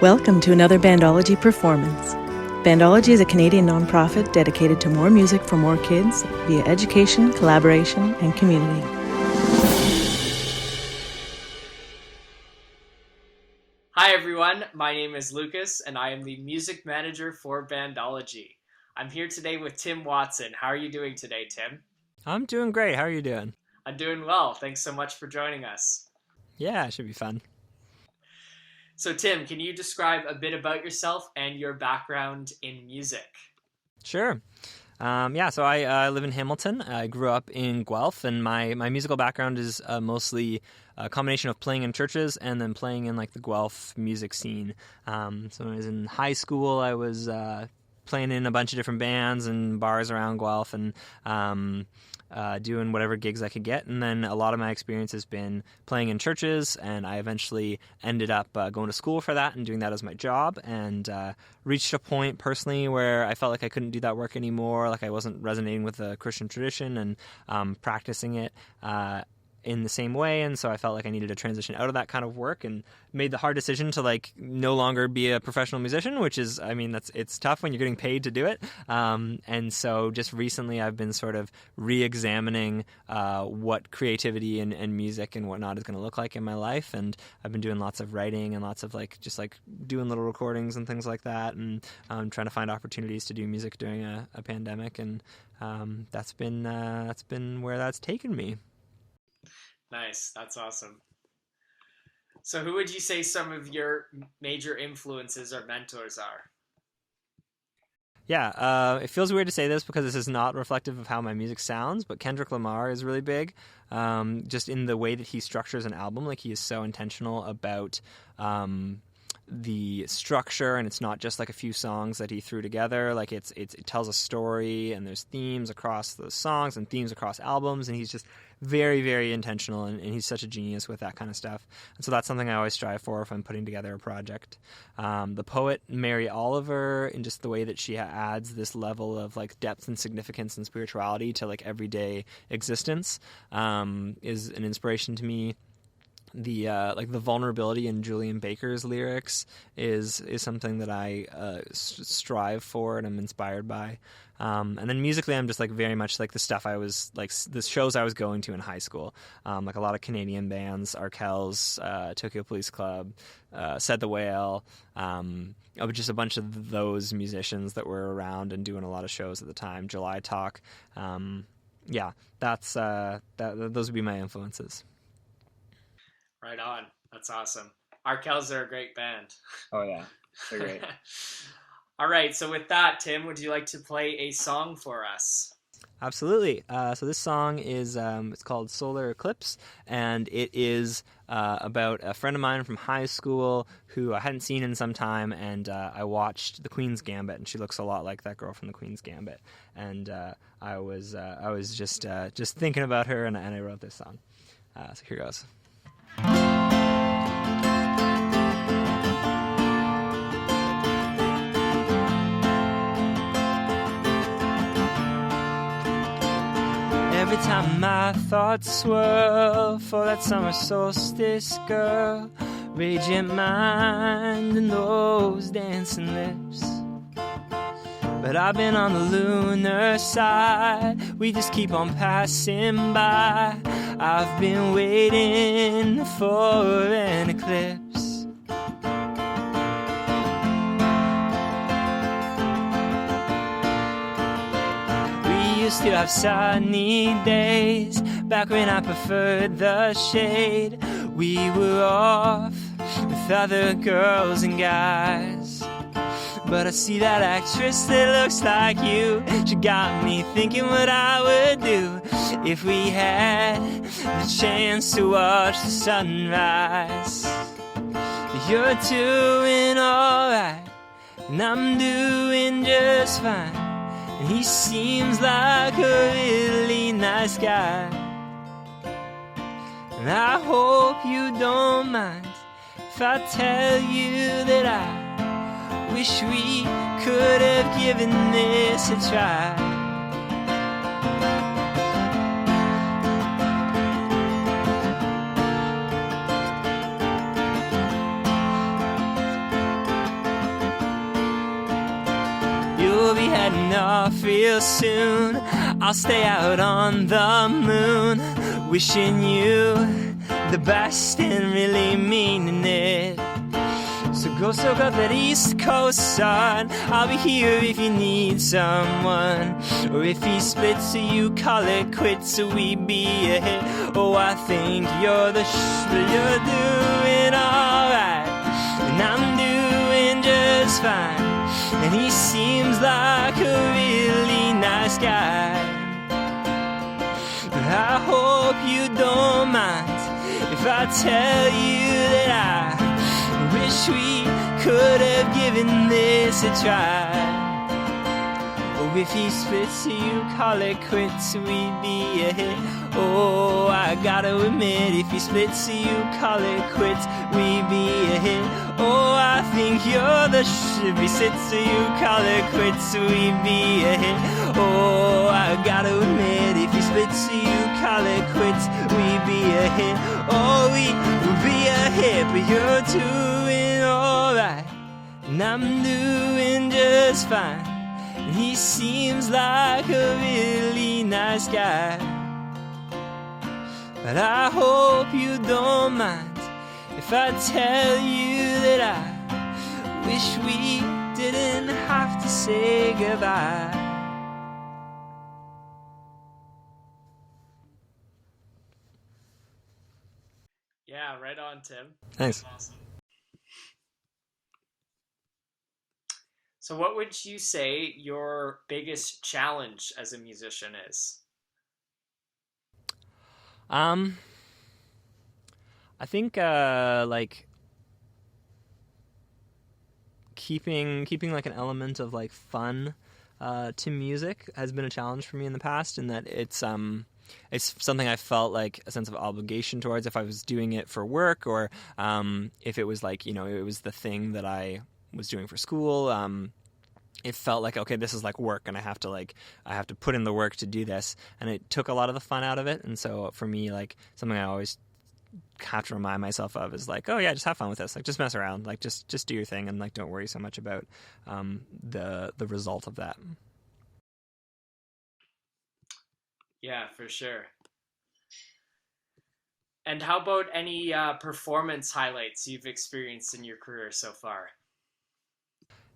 Welcome to another Bandology performance. Bandology is a Canadian nonprofit dedicated to more music for more kids via education, collaboration, and community. Hi everyone, my name is Lucas and I am the music manager for Bandology. I'm here today with Tim Watson. How are you doing today, Tim? I'm doing great. How are you doing? I'm doing well. Thanks so much for joining us. Yeah, it should be fun. So Tim, can you describe a bit about yourself and your background in music? Sure. So I live in Hamilton. I grew up in Guelph, and my musical background is mostly a combination of playing in churches and then playing in like the Guelph music scene. So when I was in high school, I was playing in a bunch of different bands and bars around Guelph and doing whatever gigs I could get. And then a lot of my experience has been playing in churches, and I eventually ended up going to school for that and doing that as my job, and reached a point personally where I felt like I couldn't do that work anymore, like I wasn't resonating with the Christian tradition and practicing it in the same way, and so I felt like I needed to transition out of that kind of work and made the hard decision to like no longer be a professional musician, which is, I mean, it's tough when you're getting paid to do it. And so just recently I've been sort of re-examining what creativity and music and whatnot is going to look like in my life, and I've been doing lots of writing and lots of like just like doing little recordings and things like that, and trying to find opportunities to do music during a pandemic, and that's been where that's taken me. Nice, that's awesome. So who would you say some of your major influences or mentors are? Yeah, it feels weird to say this because this is not reflective of how my music sounds, but Kendrick Lamar is really big, just in the way that he structures an album. Like, he is so intentional about the structure, and it's not just like a few songs that he threw together. Like, it tells a story, and there's themes across those songs and themes across albums, and he's just very, very intentional, and he's such a genius with that kind of stuff. And so that's something I always strive for if I'm putting together a project. The poet Mary Oliver, in just the way that she adds this level of like depth and significance and spirituality to like everyday existence, is an inspiration to me. The the vulnerability in Julian Baker's lyrics is something that I strive for and I'm inspired by. And then musically, I'm just like very much like the stuff I was like the shows I was going to in high school, like a lot of Canadian bands, Arkells, Tokyo Police Club, Said the Whale, just a bunch of those musicians that were around and doing a lot of shows at the time. July Talk, those would be my influences. Right on. That's awesome. Arkells are a great band. Oh yeah, they're great. All right, so with that, Tim, would you like to play a song for us? Absolutely. So this song is it's called Solar Eclipse, and it is about a friend of mine from high school who I hadn't seen in some time, and I watched The Queen's Gambit, and she looks a lot like that girl from The Queen's Gambit, and I was just thinking about her, and I wrote this song. So here goes. Every time my thoughts swirl for that summer solstice girl, radiant mind and those dancing lips. But I've been on the lunar side, we just keep on passing by. I've been waiting for an eclipse. We used to have sunny days, back when I preferred the shade. We were off with other girls and guys. But I see that actress that looks like you. She got me thinking what I would do if we had the chance to watch the sunrise. You're doing alright, and I'm doing just fine. And he seems like a really nice guy. And I hope you don't mind if I tell you that I wish we could have given this a try. we'll be heading off real soon. I'll stay out on the moon, wishing you the best and really meaning it. So go soak up that East Coast sun. I'll be here if you need someone, or if he splits so you call it quits so we be a hit. Oh, I think you're the but you're doing alright, and I'm doing just fine. And he seems like a really nice guy, but I hope you don't mind if I tell you that I wish we could have given this a try. Oh, if he splits so you call it quits, we'd be a hit. Oh, I gotta admit, if he splits so you call it quits, we'd be a hit. Oh, I think you're the if he sits so you call it quits, we'd be a hit. Oh, I gotta admit, if he splits so you call it quits, we'd be a hit. Oh, we would be a hit, but you're doing alright, and I'm doing just fine. And he seems like a really nice guy, but I hope you don't mind if I tell you that I wish we didn't have to say goodbye. Yeah, right on, Tim. Thanks. Awesome. So what would you say your biggest challenge as a musician is? I think like keeping like an element of like fun to music has been a challenge for me in the past, in that it's something I felt like a sense of obligation towards if I was doing it for work, or if it was like, you know, it was the thing that I was doing for school. It felt like, okay, this is like work, and I have to put in the work to do this, and it took a lot of the fun out of it. And so for me, like, something I always have to remind myself of is like, oh yeah, just have fun with this, like just mess around, like just do your thing, and like don't worry so much about the result of that. Yeah, for sure. And how about any performance highlights you've experienced in your career so far?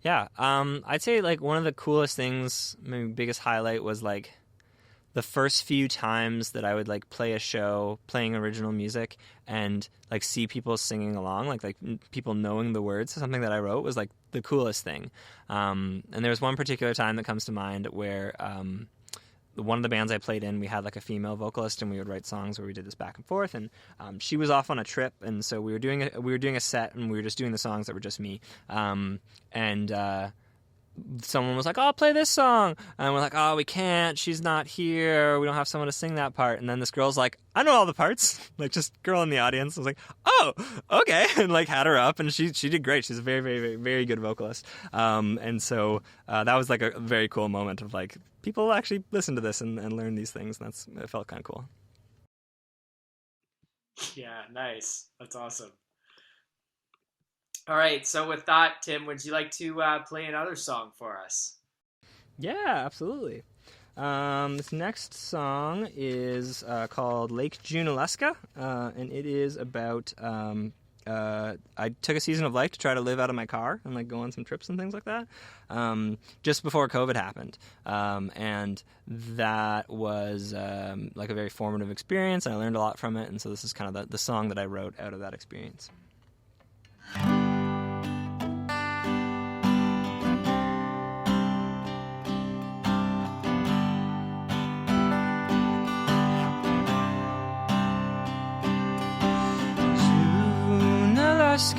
Yeah, I'd say like one of the coolest things, maybe biggest highlight, was like the first few times that I would like play a show playing original music and like see people singing along, like people knowing the words to something that I wrote, was like the coolest thing. And there was one particular time that comes to mind where one of the bands I played in, we had like a female vocalist, and we would write songs where we did this back and forth, and she was off on a trip, and so we were doing a set, and we were just doing the songs that were just me, and someone was like, oh, I'll play this song, and we're like, oh, we can't, she's not here, we don't have someone to sing that part. And then this girl's like, I know all the parts, like just girl in the audience. I was like, oh, okay, and like had her up, and she did great. She's a very, very, very, very good vocalist, and so that was like a very cool moment of like, people actually listen to this and learn these things, and it felt kind of cool. Yeah, nice. That's awesome. All right, so with that, Tim, would you like to play another song for us? Yeah, absolutely. This next song is called Lake Junaluska, and it is about I took a season of life to try to live out of my car and like go on some trips and things like that, just before COVID happened, and that was like a very formative experience, and I learned a lot from it. And so this is kind of the song that I wrote out of that experience.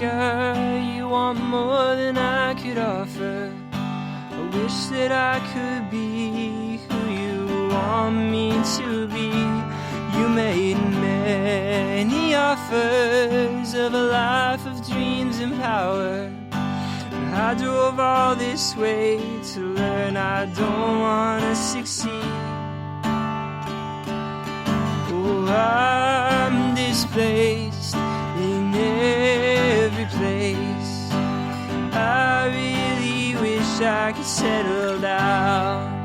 You want more than I could offer. I wish that I could be who you want me to be. You made many offers of a life of dreams and power. I drove all this way to learn I don't want to succeed. Oh, I'm displaced in every place. I really wish I could settle down.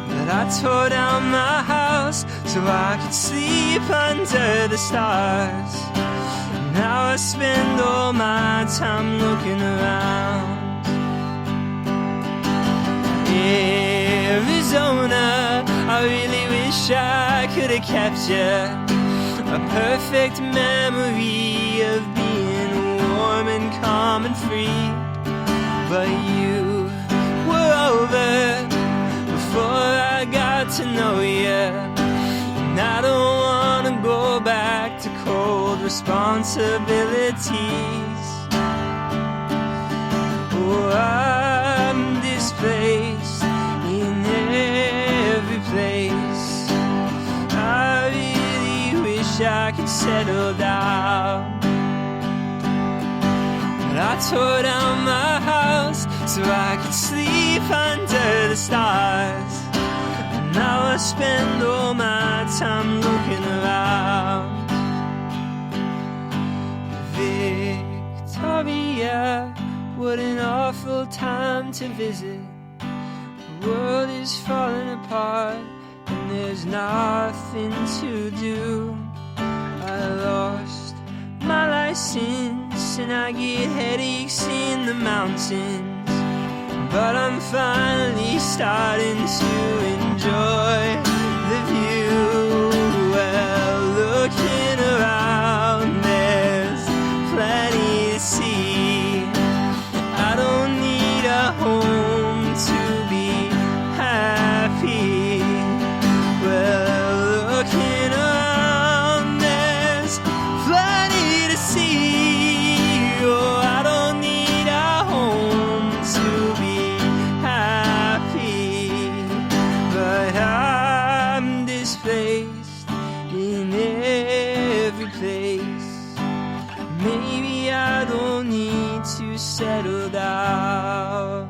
But I tore down my house so I could sleep under the stars. Now I spend all my time looking around. Arizona, I really wish I could have kept you. A perfect memory of being warm and calm and free. But you were over before I got to know you. And I don't want to go back to cold responsibilities. Oh, I'm displaced in every place. I really wish I could settle down. But I tore down my house so I could sleep under the stars. And now I spend all my time looking around. Victoria, what an awful time to visit. The world is falling apart and there's nothing to do. I lost my license and I get headaches in the mountains. But I'm finally starting to enjoy the view. Well, looking around, there's plenty to see. I don't need a home to be happy. Well, looking around, there's plenty to see. Oh, I don't need a home to be happy. But I'm displaced in every place. Maybe I don't need to settle down.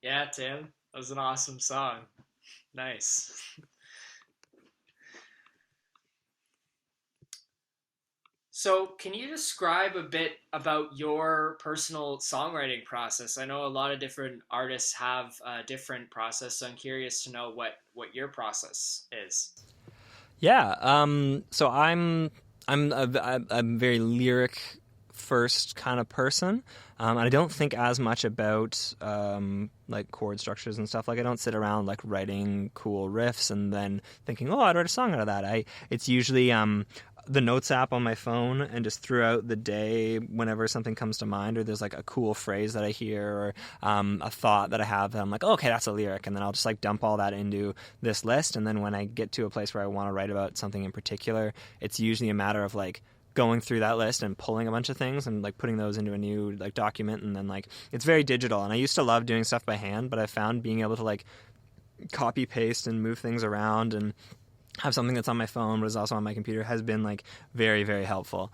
Yeah, Tim, that was an awesome song. Nice. So, can you describe a bit about your personal songwriting process? I know a lot of different artists have a different process, so I'm curious to know what your process is. Yeah. So I'm a very lyric first kind of person. And I don't think as much about like chord structures and stuff. Like I don't sit around like writing cool riffs and then thinking, oh, I'd write a song out of that. It's usually the notes app on my phone, and just throughout the day, whenever something comes to mind, or there's like a cool phrase that I hear, or a thought that I have, that I'm like, oh, okay, that's a lyric, and then I'll just like dump all that into this list. And then when I get to a place where I want to write about something in particular, it's usually a matter of like going through that list and pulling a bunch of things and like putting those into a new like document. And then like it's very digital, and I used to love doing stuff by hand, but I found being able to like copy paste and move things around and have something that's on my phone but is also on my computer has been like very, very helpful.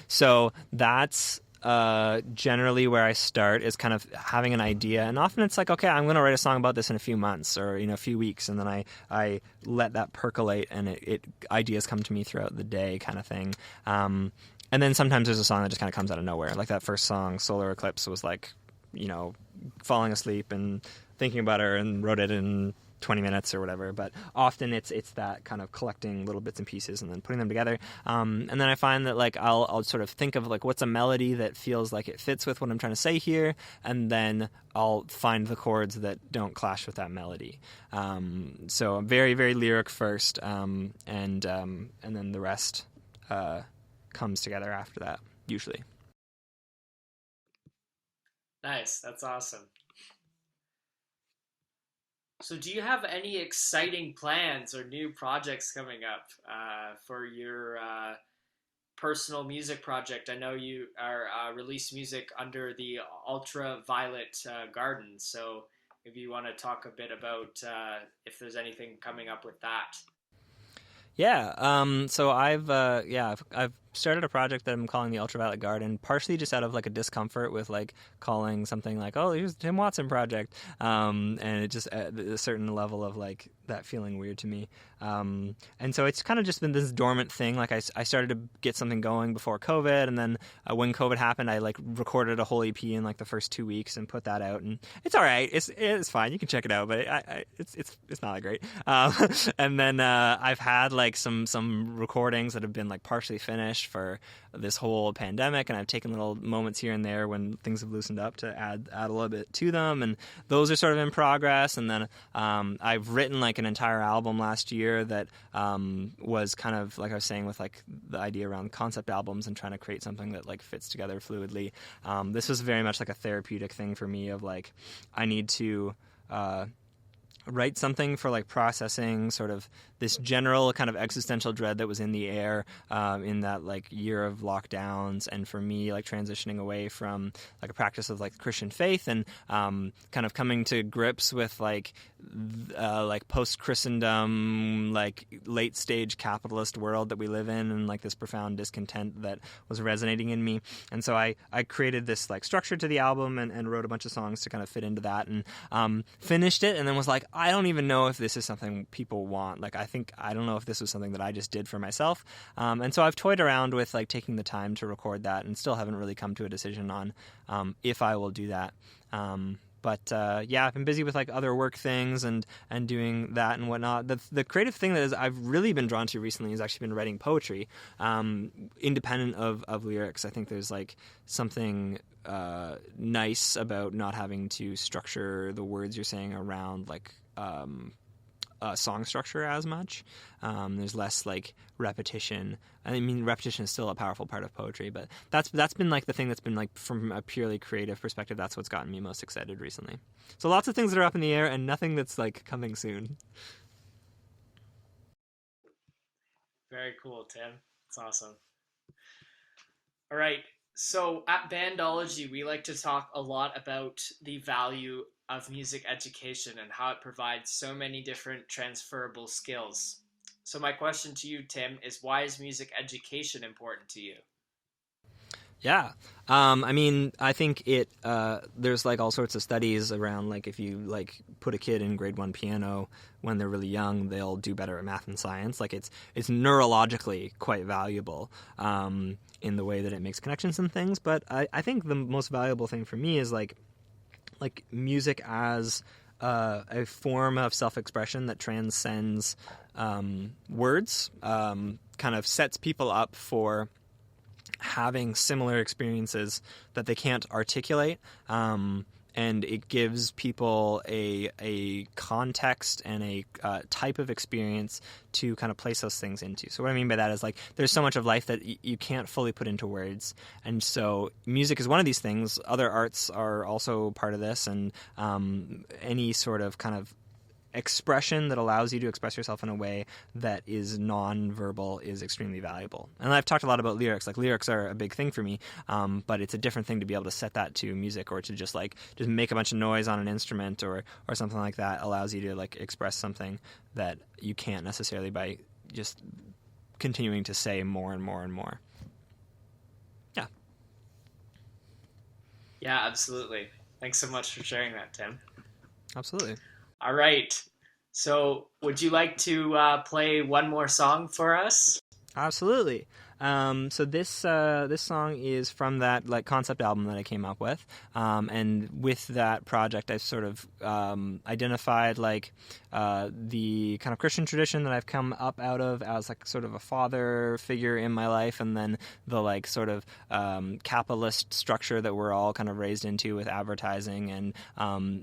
So that's generally where I start, is kind of having an idea, and often it's like, okay, I'm going to write a song about this in a few months or a few weeks, and then I let that percolate, and it ideas come to me throughout the day, kind of thing. And then sometimes there's a song that just kind of comes out of nowhere, like that first song, Solar Eclipse, was like falling asleep and thinking about her and wrote it in 20 minutes or whatever. But often it's that kind of collecting little bits and pieces and then putting them together. And then I find that like I'll sort of think of like what's a melody that feels like it fits with what I'm trying to say here, and then I'll find the chords that don't clash with that melody. So very, very lyric first, and then the rest comes together after that, usually. Nice, that's awesome. So do you have any exciting plans or new projects coming up for your personal music project? I know you are release music under the Ultraviolet Garden, so if you want to talk a bit about if there's anything coming up with that. Yeah. So I've started a project that I'm calling the Ultraviolet Garden, partially just out of like a discomfort with like calling something like, oh, here's the Tim Watson project, and it just a certain level of like that feeling weird to me. And so it's kind of just been this dormant thing. Like I started to get something going before COVID, and then when COVID happened, I like recorded a whole EP in like the first 2 weeks and put that out, and it's all right. It's fine. You can check it out, but it's not that great. And then I've had like some recordings that have been like partially finished for this whole pandemic, and I've taken little moments here and there when things have loosened up to add a little bit to them, and those are sort of in progress. And then I've written like an entire album last year that was kind of like I was saying with like the idea around concept albums and trying to create something that like fits together fluidly. This was very much like a therapeutic thing for me of like I need to write something for like processing sort of this general kind of existential dread that was in the air in that like year of lockdowns, and for me like transitioning away from like a practice of like Christian faith and kind of coming to grips with like post-Christendom, like late stage capitalist world that we live in, and like this profound discontent that was resonating in me. And so I created this like structure to the album and wrote a bunch of songs to kind of fit into that, and finished it, and then was like, I don't even know if this is something people want. Like I don't know if this was something that I just did for myself. And so I've toyed around with like taking the time to record that, and still haven't really come to a decision on if I will do that. But I've been busy with like other work things and doing that and whatnot. The creative thing that I've really been drawn to recently has actually been writing poetry, independent of lyrics. I think there's like something nice about not having to structure the words you're saying around like song structure as much. There's less like repetition. I mean, repetition is still a powerful part of poetry, but that's been like the thing that's been like from a purely creative perspective, that's what's gotten me most excited recently. So lots of things that are up in the air and nothing that's like coming soon. Very cool, Tim. It's awesome. All right. So at Bandology, we like to talk a lot about the value of music education and how it provides so many different transferable skills. So my question to you, Tim, is why is music education important to you? Yeah. I mean, I think there's like all sorts of studies around like if you like put a kid in grade 1 piano when they're really young, they'll do better at math and science. Like it's neurologically quite valuable in the way that it makes connections and things. But I think the most valuable thing for me is like music as a form of self-expression that transcends words, kind of sets people up for having similar experiences that they can't articulate, and it gives people a context and a type of experience to kind of place those things into. So what I mean by that is like there's so much of life that you can't fully put into words, and so music is one of these things. Other arts are also part of this, and any sort of kind of expression that allows you to express yourself in a way that is non-verbal is extremely valuable. And I've talked a lot about lyrics. Like lyrics are a big thing for me, but it's a different thing to be able to set that to music, or to just make a bunch of noise on an instrument or something like that allows you to like express something that you can't necessarily by just continuing to say more and more and more. Yeah. Yeah, absolutely. Thanks so much for sharing that, Tim. Absolutely. All right. So would you like to play one more song for us? Absolutely. So this song is from that like concept album that I came up with, and with that project I sort of identified like the kind of Christian tradition that I've come up out of as like sort of a father figure in my life, and then the like sort of capitalist structure that we're all kind of raised into with advertising and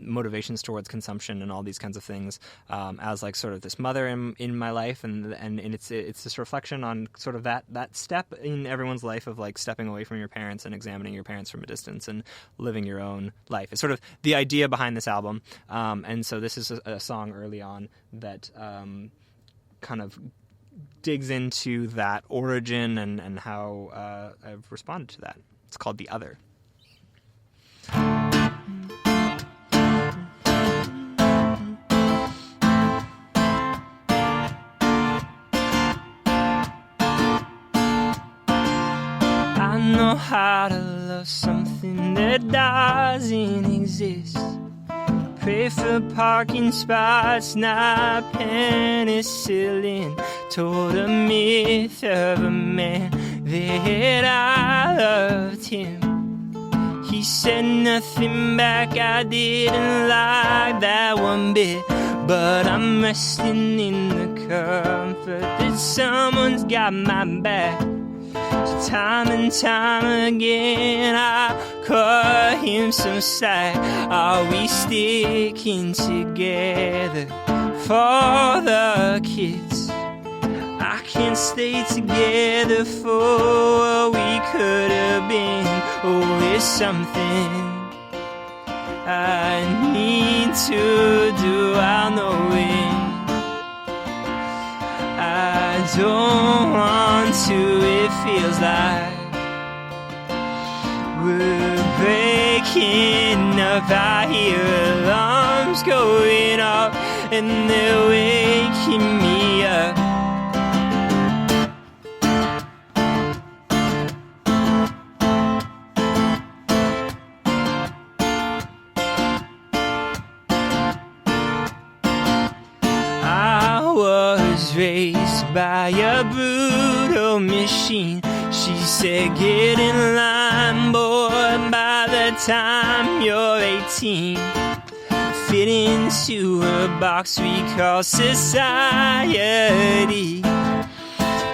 motivations towards consumption and all these kinds of things, as like sort of this mother in my life, and it's this reflection on sort of that step in everyone's life of like stepping away from your parents and examining your parents from a distance and living your own life. It's sort of the idea behind this album, and so this is a song early on that kind of digs into that origin and how I've responded to that. It's called The Other. know how to love something that doesn't exist. Pray for parking spots, not penicillin. Told a myth of a man that I loved him. He said nothing back, I didn't like that one bit. But I'm resting in the comfort that someone's got my back. So time and time again I cut him some slack. Are we sticking together for the kids? I can't stay together for what we could have been. Oh, there's something I need to do, I'll know it. I don't want to, it feels like we're breaking up. I hear alarms going off and they're waking me up. Raised by a brutal machine. She said, get in line, boy, by the time you're 18. Fit into a box we call society.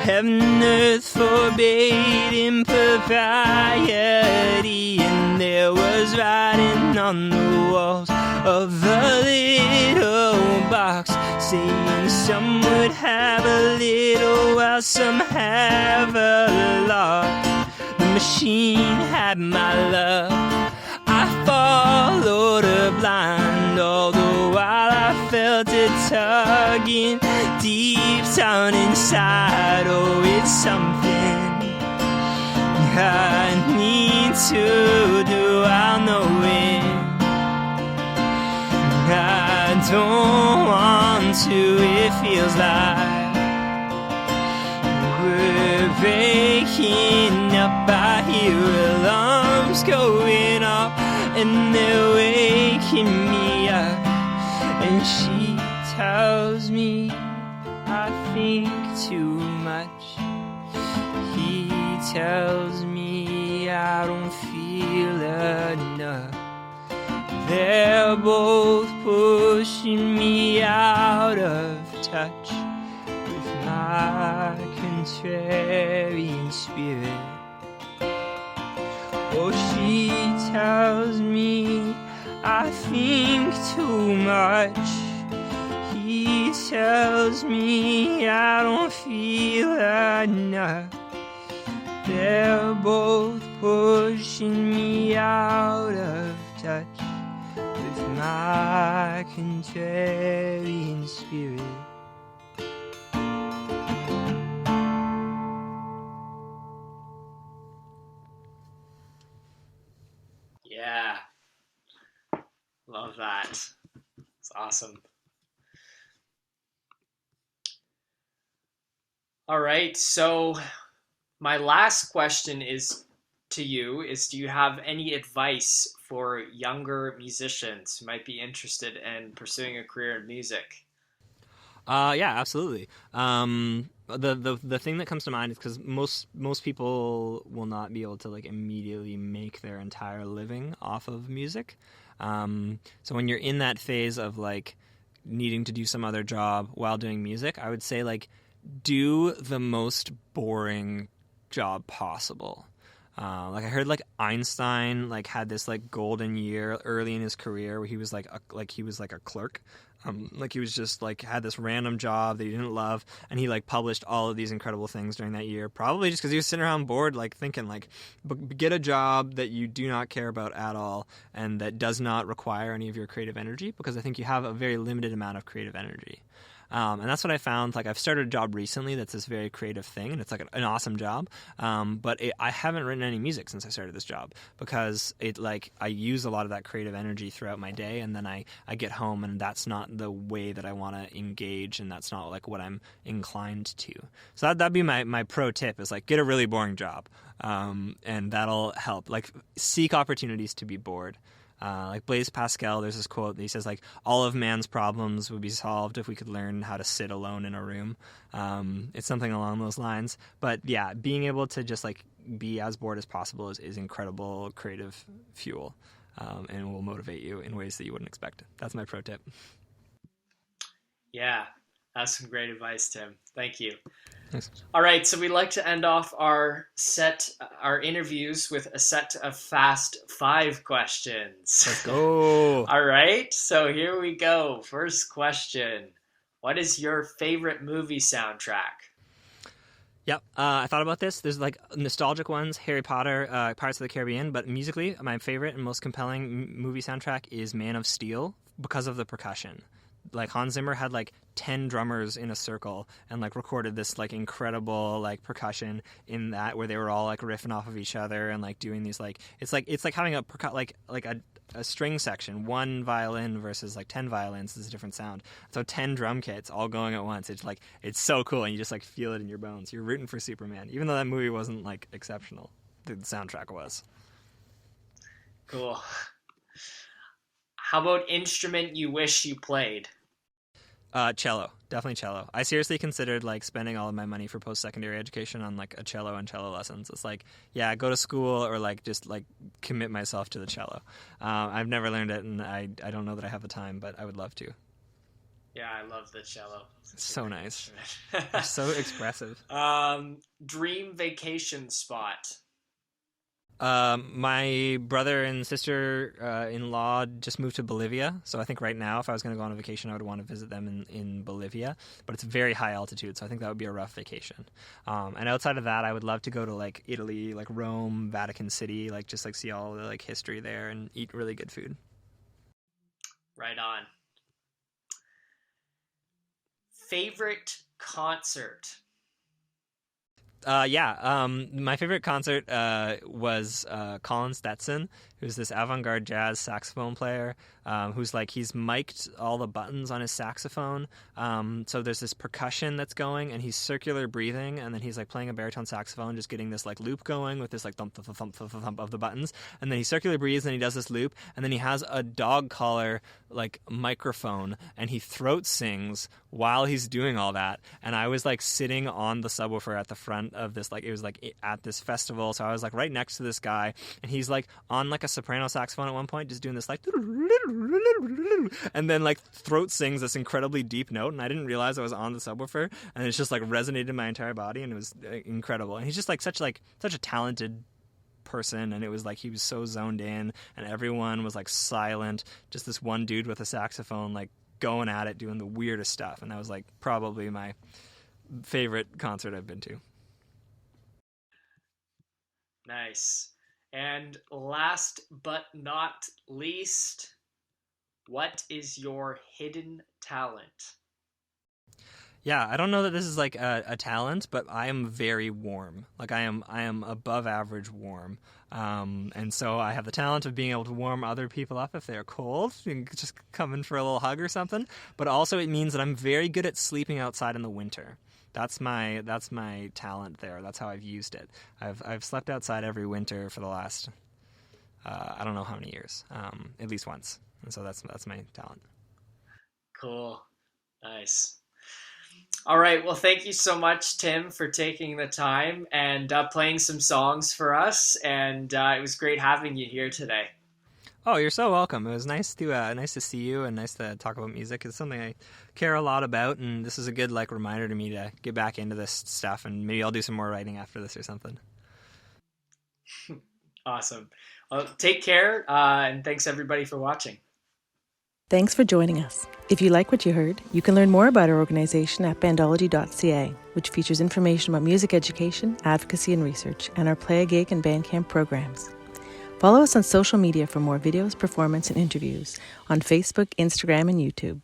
Heaven and earth forbade impropriety. And there was writing on the walls of the little box saying some would have a little while some have a lot. The machine had my love, I followed her blind. All the while I felt it tugging deep down inside. Oh, it's something I need to do, I'll know it. I don't want to, it feels like we're breaking up. I hear alarms going off and they're waking me up. And she tells me I think too much. He tells me I don't feel enough. They're both pushing me out of touch with my contrarian spirit. Oh, she tells me I think too much. He tells me I don't feel enough. They're both pushing me out of touch with my contrarian spirit. Yeah. Love that. It's awesome. All right. So my last question is to you is, do you have any advice for younger musicians who might be interested in pursuing a career in music? Yeah, absolutely. The thing that comes to mind is because most people will not be able to like immediately make their entire living off of music. So when you're in that phase of like needing to do some other job while doing music, I would say like do the most boring job possible. Like I heard like Einstein like had this like golden year early in his career where he was like a clerk. Like he was just like had this random job that he didn't love, and he like published all of these incredible things during that year, probably just because he was sitting around bored like thinking like get a job that you do not care about at all and that does not require any of your creative energy, because I think you have a very limited amount of creative energy. And that's what I found. Like I've started a job recently that's this very creative thing, and it's like an awesome job. I haven't written any music since I started this job because I use a lot of that creative energy throughout my day, and then I get home and that's not the way that I want to engage, and that's not like what I'm inclined to. So that'd be my pro tip is like get a really boring job, and that'll help. Like seek opportunities to be bored. Like Blaise Pascal, there's this quote that he says like all of man's problems would be solved if we could learn how to sit alone in a room. It's something along those lines. But yeah, being able to just like be as bored as possible is incredible creative fuel, and will motivate you in ways that you wouldn't expect. That's my pro tip. Yeah, that's some great advice, Tim. Thank you. Thanks. All right, so we like to end off our interviews with a set of fast 5 questions. Let's go. All right, so here we go. First question. What is your favorite movie soundtrack? Yep, I thought about this. There's like nostalgic ones, Harry Potter, Pirates of the Caribbean, but musically, my favorite and most compelling movie soundtrack is Man of Steel because of the percussion. Like Hans Zimmer had like 10 drummers in a circle and like recorded this like incredible like percussion in that where they were all like riffing off of each other and like doing these like it's like having a a string section, 1 violin versus like 10 violins is a different sound. So 10 drum kits all going at once. It's so cool, and you just like feel it in your bones. You're rooting for Superman, even though that movie wasn't like exceptional. The soundtrack was. Cool. How about instrument you wish you played? Cello. Definitely cello. I seriously considered like spending all of my money for post-secondary education on like a cello and cello lessons. It's like, yeah, go to school or like just like commit myself to the cello. I've never learned it, and I don't know that I have the time, but I would love to. Yeah, I love the cello. It's so nice. It's so expressive. Dream vacation spot. My brother and sister-in-law just moved to Bolivia, so I think right now if I was going to go on a vacation I would want to visit them in Bolivia, but it's very high altitude, so I think that would be a rough vacation. And outside of that, I would love to go to like Italy, like Rome, Vatican City, like just like see all the like history there and eat really good food. Right on. Favorite concert? My favorite concert was Colin Stetson, who's this avant-garde jazz saxophone player, who's like he's mic'd all the buttons on his saxophone. So there's this percussion that's going, and he's circular breathing, and then he's like playing a baritone saxophone, just getting this like loop going with this like thump thump thump thump thump of the buttons, and then he circular breathes, and he does this loop, and then he has a dog collar like microphone, and he throat sings while he's doing all that. And I was like sitting on the subwoofer at the front of this, like it was like at this festival, so I was like right next to this guy, and he's like on like a soprano saxophone at one point, just doing this like, and then like throat sings this incredibly deep note, and I didn't realize I was on the subwoofer, and it's just like resonated in my entire body, and it was incredible. And he's just like such a talented person, and it was like he was so zoned in, and everyone was like silent, just this one dude with a saxophone like going at it, doing the weirdest stuff, and that was like probably my favorite concert I've been to. Nice. And last but not least, what is your hidden talent? Yeah, I don't know that this is like a talent, but I am very warm. Like I am above average warm. And so I have the talent of being able to warm other people up if they're cold, and just come in for a little hug or something. But also it means that I'm very good at sleeping outside in the winter. That's my talent there. That's how I've used it. I've slept outside every winter for the last I don't know how many years, at least once. And so that's my talent. Cool. Nice. All right. Well, thank you so much, Tim, for taking the time and playing some songs for us. And it was great having you here today. Oh, you're so welcome. It was nice to see you, and nice to talk about music. It's something I care a lot about, and this is a good like reminder to me to get back into this stuff, and maybe I'll do some more writing after this or something. Awesome. Well, take care, and thanks everybody for watching. Thanks for joining us. If you like what you heard, you can learn more about our organization at bandology.ca, which features information about music education, advocacy and research, and our Play a Gig and Bandcamp programs. Follow us on social media for more videos, performance, and interviews on Facebook, Instagram, and YouTube.